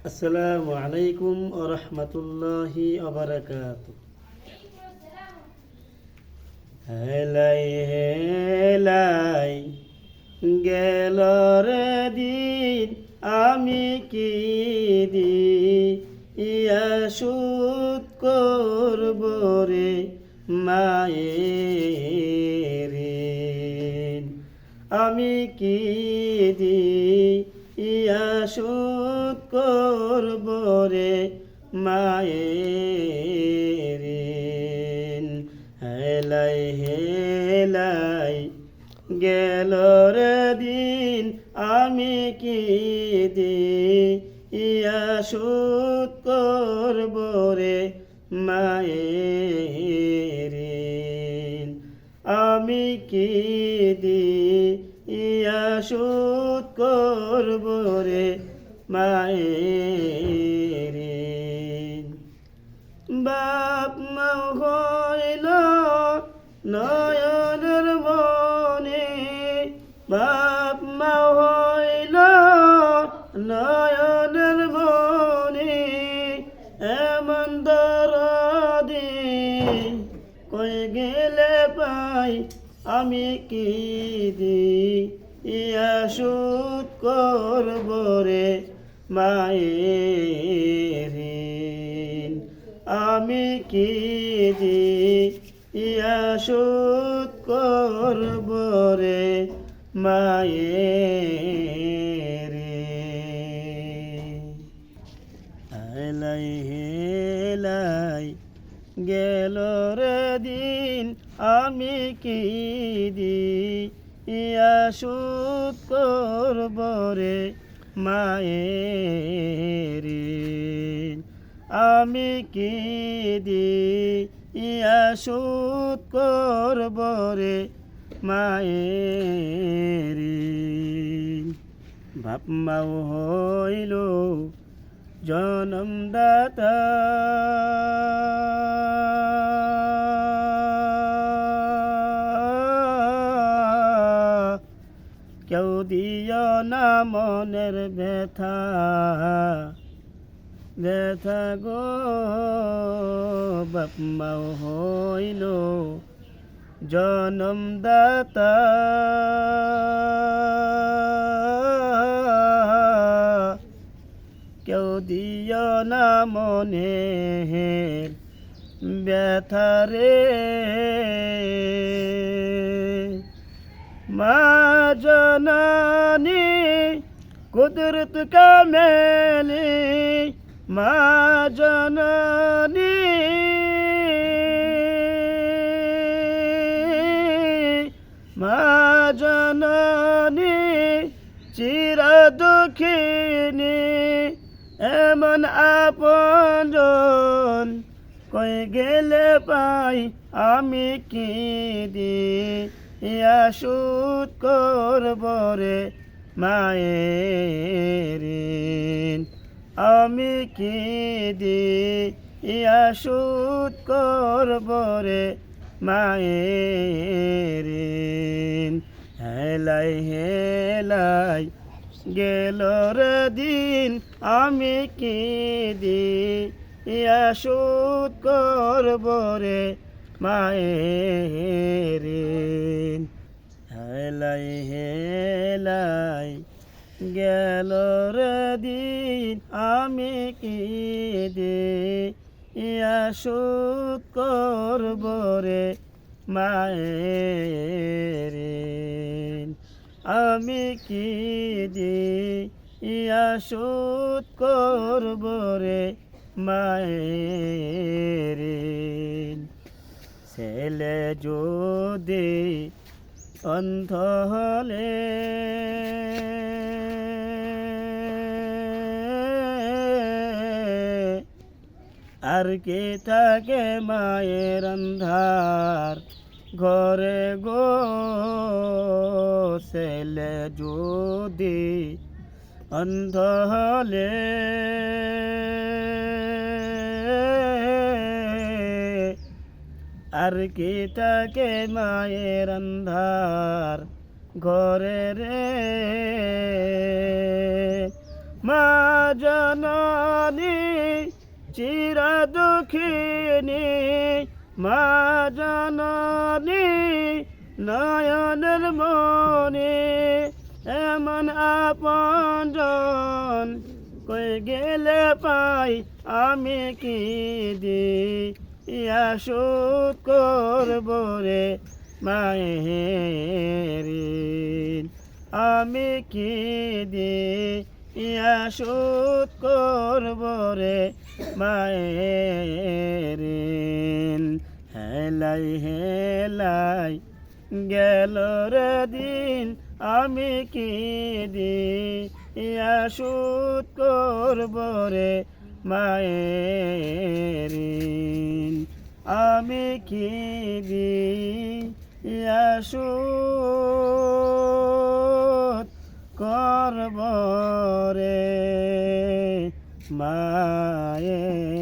আসসালামু আলাইকুম ওয়া রাহমাতুল্লাহি ওয়া বারাকাতুহু। হেলাই হেলাই গেল রে দিন, আমি কি দিয়া শুধ করব রে মায়ের ঋণ। আমি কি দিয়া শুধ করব রে মায়ের ঋণ। হেলাই হেলাই গেল রে দিন, আমি কি দিয়া শুধ করব রে মায়ের ঋণ। আমি কি দিয়া শুধ করব রে মায়ের ঋণ। বাপ মা হইল নয়নের মনে, বাপ মা হইল নয়নের মনে, এমন দরদি কই গেলে পাই, আমি কি দিয়া শুধ করব রে মায়ের ঋণ। আমি কি দিয়া শুধ করব রে মায়ের ঋণ। হেলাই হেলাই গেল রে দিন, আমি কি দিয়া শুধ করব রে মায়ের ঋণ। আমি কি দিয়া শুধ করব রে মায়ের ঋণ। বাপ মাও হইল জনমদাতা, কেউ দিও না মনের ব্যথা, ব্যথা গো। বাপ মাও হইল জনমদাতা, কেউ দিও না মনের ব্যথা রে। মা জননী কুদরত কামেলি, মা জননী মা জননী চির দুঃখিনী, এমন আপনজন কই গেলে পাই, আমি কি দিয়া শুধ করব রে মায়ের ঋণ। আমি কি দিয়া শুধ করব রে মায়ের ঋণ। হেলাই হেলাই গেল রে দিন, আমি কি দিয়া শুধ করব রে মায়ের ঋণ। হেলাই হেলাই গেল রে দিন, আমি কি দিয়া শুধ করব রে মায়ের ঋণ। আমি কি দিয়া শুধ করব রে মায়ের ঋণ। ছেলে যদি অন্ধ হলে, আর কি থাকে মায়ের অন্ধার ঘরে গো। ছেলে যদি অন্ধ হলে, আর কি থাকে মায়ের অন্ধার ঘরে রে। মা জননী চির দুঃখিনী মা জননী নয়নের মনে এমন আপনজন কই গেলে পাই আমি কি দি ইয়া শোধ করব রে মায়ের ঋণ। আমি কি দি ইয়া শোধ করব রে মায়ের ঋণ। হেলাই হেলাই গেল রে দিন আমি কি দি ইয়া শোধ করব রে মায়ের ঋণ। আমি কি দি ইয়া শোধ করব রে মায়ের